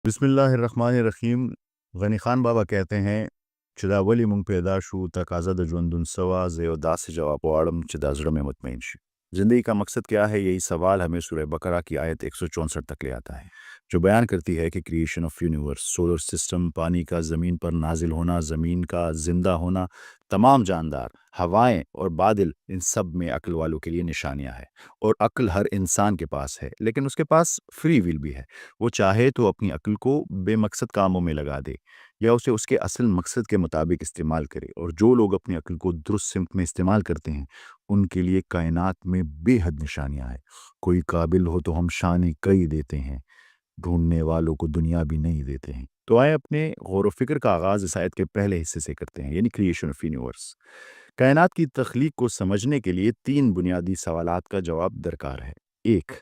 بسم اللہ الرحمن الرحیم. غنی خان بابا کہتے ہیں چې دا ولی مونږ پیدا شو تقاضا د ژوندون سوا زه یو داسې جواب غواړم چې دا زړه مې مطمئن شي. زندگی کا مقصد کیا ہے؟ یہی سوال ہمیں سورہ بقرہ کی آیت 164 تک لے آتا ہے، جو بیان کرتی ہے کہ creation of universe, solar system, پانی کا زمین پر نازل ہونا، زمین کا زندہ ہونا، تمام جاندار، ہوائیں اور بادل، ان سب میں عقل والوں کے لیے نشانیاں ہیں. اور عقل ہر انسان کے پاس ہے، لیکن اس کے پاس فری ویل بھی ہے. وہ چاہے تو اپنی عقل کو بے مقصد کاموں میں لگا دے یا اسے اس کے اصل مقصد کے مطابق استعمال کرے. اور جو لوگ اپنی عقل کو درست سمت میں استعمال کرتے ہیں ان کے لیے کائنات میں بے حد نشانیاں ہیں. کوئی قابل ہو تو ہم شان کئی دیتے ہیں، ڈھونڈنے والوں کو دنیا بھی نہیں دیتے ہیں. تو آئے اپنے غور و فکر کا آغاز اس آیت کے پہلے حصے سے کرتے ہیں، یعنی کریشن آف یونیورس. کائنات کی تخلیق کو سمجھنے کے لیے 3 بنیادی سوالات کا جواب درکار ہے. 1.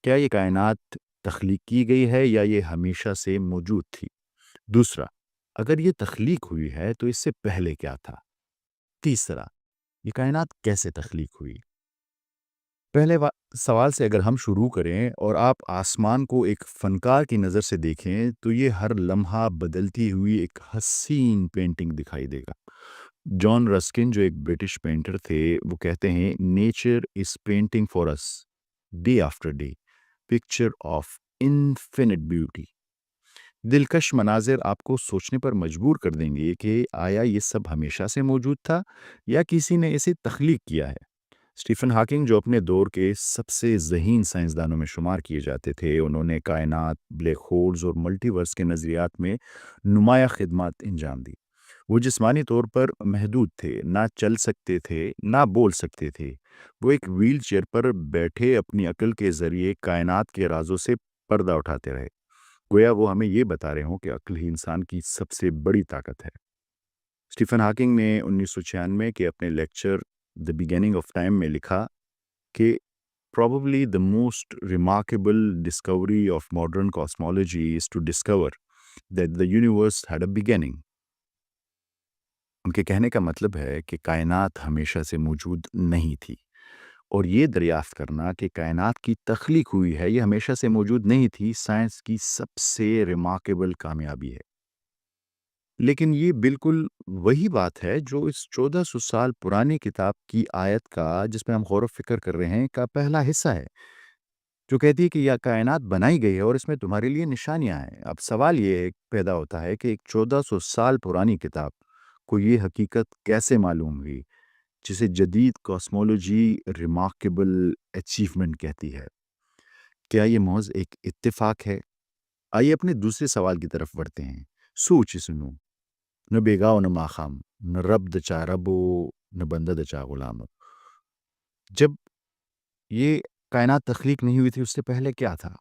کیا یہ کائنات تخلیق کی گئی ہے یا یہ ہمیشہ سے موجود تھی؟ 2. اگر یہ تخلیق ہوئی ہے تو اس سے پہلے کیا تھا؟ 3. یہ کائنات کیسے تخلیق ہوئی؟ پہلے سوال سے اگر ہم شروع کریں اور آپ آسمان کو ایک فنکار کی نظر سے دیکھیں تو یہ ہر لمحہ بدلتی ہوئی ایک حسین پینٹنگ دکھائی دے گا. جان رسکن جو ایک برٹش پینٹر تھے وہ کہتے ہیں nature is painting for us day after day picture of infinite beauty. دلکش مناظر آپ کو سوچنے پر مجبور کر دیں گے کہ آیا یہ سب ہمیشہ سے موجود تھا یا کسی نے اسے تخلیق کیا ہے. اسٹیفن ہاکنگ جو اپنے دور کے سب سے ذہین سائنسدانوں میں شمار کیے جاتے تھے، انہوں نے کائنات، بلیک ہولز اور ملٹی ورس کے نظریات میں نمایاں خدمات انجام دی. وہ جسمانی طور پر محدود تھے، نہ چل سکتے تھے نہ بول سکتے تھے. وہ ایک ویل چیئر پر بیٹھے اپنی عقل کے ذریعے کائنات کے رازوں سے پردہ اٹھاتے رہے. گویا وہ ہمیں یہ بتا رہے ہوں کہ عقل ہی انسان کی سب سے بڑی طاقت ہے. اسٹیفن ہاکنگ نے 1996 کے اپنے lecture the beginning of time میں لکھا کہ probably the most remarkable discovery of modern cosmology is to discover that the universe had a beginning. ان کے کہنے کا مطلب ہے کہ کائنات ہمیشہ سے موجود نہیں تھی، اور یہ دریافت کرنا کہ کائنات کی تخلیق ہوئی ہے یہ ہمیشہ سے موجود نہیں تھی سائنس کی سب سے ریمارکیبل کامیابی ہے. لیکن یہ بالکل وہی بات ہے جو اس 1400 سال پرانی کتاب کی آیت کا، جس میں ہم غور و فکر کر رہے ہیں، کا پہلا حصہ ہے، جو کہتی ہے کہ یہ کائنات بنائی گئی ہے اور اس میں تمہارے لیے نشانیاں ہیں. اب سوال یہ پیدا ہوتا ہے کہ ایک 1400 سال پرانی کتاب کو یہ حقیقت کیسے معلوم ہوئی جسے جدید کاسمولوجی ریمارکیبل اچیومنٹ کہتی ہے؟ کیا یہ محض ایک اتفاق ہے؟ آئیے اپنے دوسرے سوال کی طرف بڑھتے ہیں. سوچ سنو، نہ بیگاؤ نہ ماخام، نہ رب دچا ربو نہ بندہ دچا غلام. جب یہ کائنات تخلیق نہیں ہوئی تھی اس سے پہلے کیا تھا؟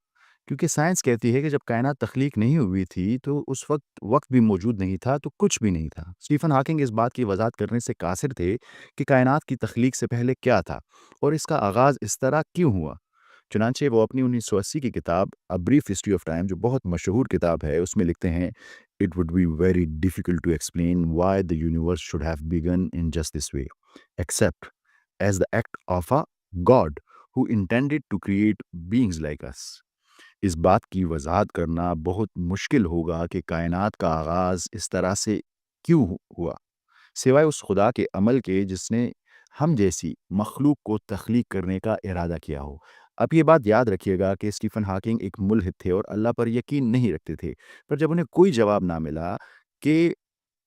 کیونکہ سائنس کہتی ہے کہ جب کائنات تخلیق نہیں ہوئی تھی تو اس وقت بھی موجود نہیں تھا، تو کچھ بھی نہیں تھا. اسٹیفن ہاکنگ اس بات کی وضاحت کرنے سے قاصر تھے کہ کائنات کی تخلیق سے پہلے کیا تھا اور اس کا آغاز اس طرح کیوں ہوا. چنانچہ وہ اپنی 1980 کی کتاب A Brief History of Time، جو بہت مشہور کتاب ہے، اس میں لکھتے ہیں It would be very difficult to explain why the universe should have begun in just this way, except as the act of a God who intended to create beings like us. اس بات کی وضاحت کرنا بہت مشکل ہوگا کہ کائنات کا آغاز اس طرح سے کیوں ہوا، سوائے اس خدا کے عمل کے جس نے ہم جیسی مخلوق کو تخلیق کرنے کا ارادہ کیا ہو. اب یہ بات یاد رکھیے گا کہ اسٹیفن ہاکنگ ایک ملحد تھے اور اللہ پر یقین نہیں رکھتے تھے، پر جب انہیں کوئی جواب نہ ملا کہ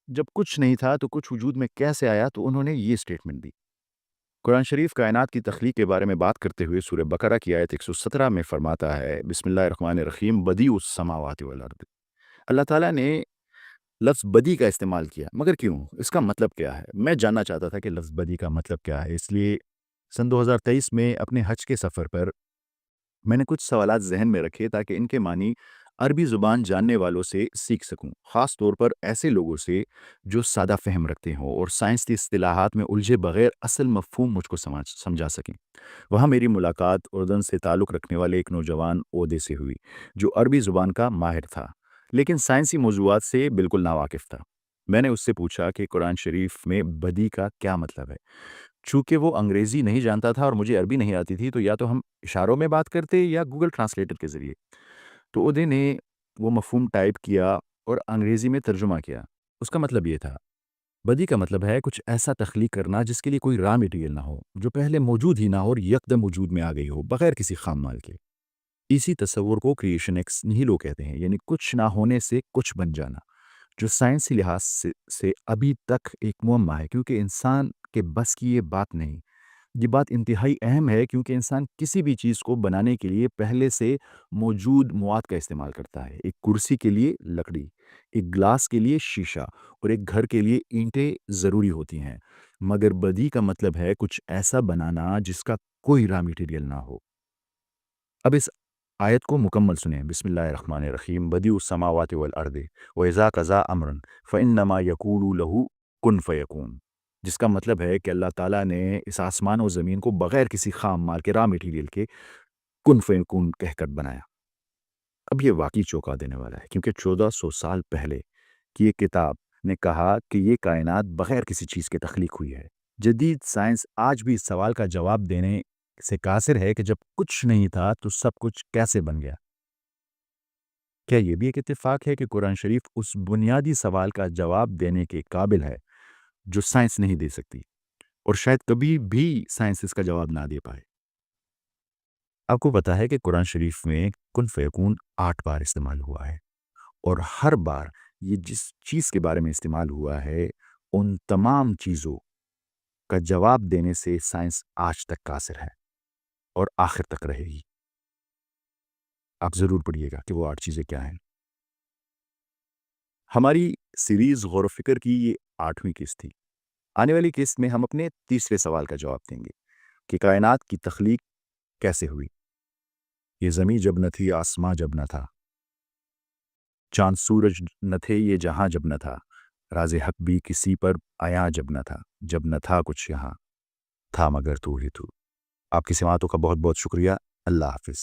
جب کچھ نہیں تھا تو کچھ وجود میں کیسے آیا، تو انہوں نے یہ سٹیٹمنٹ دی. قرآن شریف کائنات کی تخلیق کے بارے میں بات کرتے ہوئے سورہ بقرہ کی آیت 117 میں فرماتا ہے، بسم اللہ الرحمن الرحیم، بدیع السماوات والارض. اللہ تعالیٰ نے لفظ بدی کا استعمال کیا، مگر کیوں؟ اس کا مطلب کیا ہے؟ میں جاننا چاہتا تھا کہ لفظ بدی کا مطلب کیا ہے. اس لیے سن 2023 میں اپنے حج کے سفر پر میں نے کچھ سوالات ذہن میں رکھے تاکہ ان کے معنی عربی زبان جاننے والوں سے سیکھ سکوں، خاص طور پر ایسے لوگوں سے جو سادہ فہم رکھتے ہوں اور سائنس کی اصطلاحات میں الجھے بغیر اصل مفہوم مجھ کو سمجھا سکیں. وہاں میری ملاقات اردن سے تعلق رکھنے والے ایک نوجوان عہدے سے ہوئی جو عربی زبان کا ماہر تھا لیکن سائنسی موضوعات سے بالکل ناواقف تھا. میں نے اس سے پوچھا کہ قرآن شریف میں بدی کا کیا مطلب ہے. چونکہ وہ انگریزی نہیں جانتا تھا اور مجھے عربی نہیں آتی تھی، تو یا تو ہم اشاروں میں بات کرتے یا گوگل ٹرانسلیٹر کے ذریعے. تو عہدے نے وہ مفہوم ٹائپ کیا اور انگریزی میں ترجمہ کیا۔ اس کا مطلب یہ تھا، بدی کا مطلب ہے کچھ ایسا تخلیق کرنا جس کے لیے کوئی را مٹیریل نہ ہو، جو پہلے موجود ہی نہ ہو اور یکدم وجود میں آ گئی ہو بغیر کسی خام مال کے۔ اسی تصور کو کریشن ایکس نیہیلو کہتے ہیں، یعنی کچھ نہ ہونے سے کچھ بن جانا، جو سائنسی لحاظ سے ابھی تک ایک معمہ ہے، کیونکہ انسان کے بس کی یہ بات نہیں۔ یہ بات انتہائی اہم ہے کیونکہ انسان کسی بھی چیز کو بنانے کے لیے پہلے سے موجود مواد کا استعمال کرتا ہے۔ ایک کرسی کے لیے لکڑی، ایک گلاس کے لیے شیشہ اور ایک گھر کے لیے اینٹیں ضروری ہوتی ہیں، مگر بدی کا مطلب ہے کچھ ایسا بنانا جس کا کوئی را مٹیریل نہ ہو۔ اب اس آیت کو مکمل سنیں۔ بسم اللہ الرحمن الرحیم، بدیع السماوات والارض واذا قضى امرا فانما يقول له کن فیکون، جس کا مطلب ہے کہ اللہ تعالیٰ نے اس آسمان و زمین کو بغیر کسی خام مال کے را مٹیریل کے کن فیکون کہہ کر بنایا۔ اب یہ واقعی چونکا دینے والا ہے، کیونکہ 1400 سال پہلے کی یہ کتاب نے کہا کہ یہ کائنات بغیر کسی چیز کے تخلیق ہوئی ہے۔ جدید سائنس آج بھی اس سوال کا جواب دینے سے قاصر ہے کہ جب کچھ نہیں تھا تو سب کچھ کیسے بن گیا؟ کیا یہ بھی ایک اتفاق ہے کہ قرآن شریف اس بنیادی سوال کا جواب دینے کے قابل ہے جو سائنس نہیں دے سکتی، اور شاید کبھی بھی سائنس اس کا جواب نہ دے پائے؟ آپ کو پتا ہے کہ قرآن شریف میں کن فیکون 8 بار استعمال ہوا ہے، اور ہر بار یہ جس چیز کے بارے میں استعمال ہوا ہے ان تمام چیزوں کا جواب دینے سے سائنس آج تک قاصر ہے اور آخر تک رہے گی۔ آپ ضرور پڑھیے گا کہ وہ 8 چیزیں کیا ہیں۔ ہماری سیریز غور و فکر کی یہ 8ویں قسط تھی۔ آنے والی قسط میں ہم اپنے تیسرے سوال کا جواب دیں گے کہ کائنات کی تخلیق کیسے ہوئی؟ یہ زمین جب نہ تھی، آسماں جب نہ تھا، چاند سورج نہ تھے، یہ جہاں جب نہ تھا، راز حق بھی کسی پر آیا جب نہ تھا، جب نہ تھا کچھ یہاں تھا مگر تو ہی تو۔ آپ کی سماعتوں کا بہت بہت شکریہ۔ اللہ حافظ۔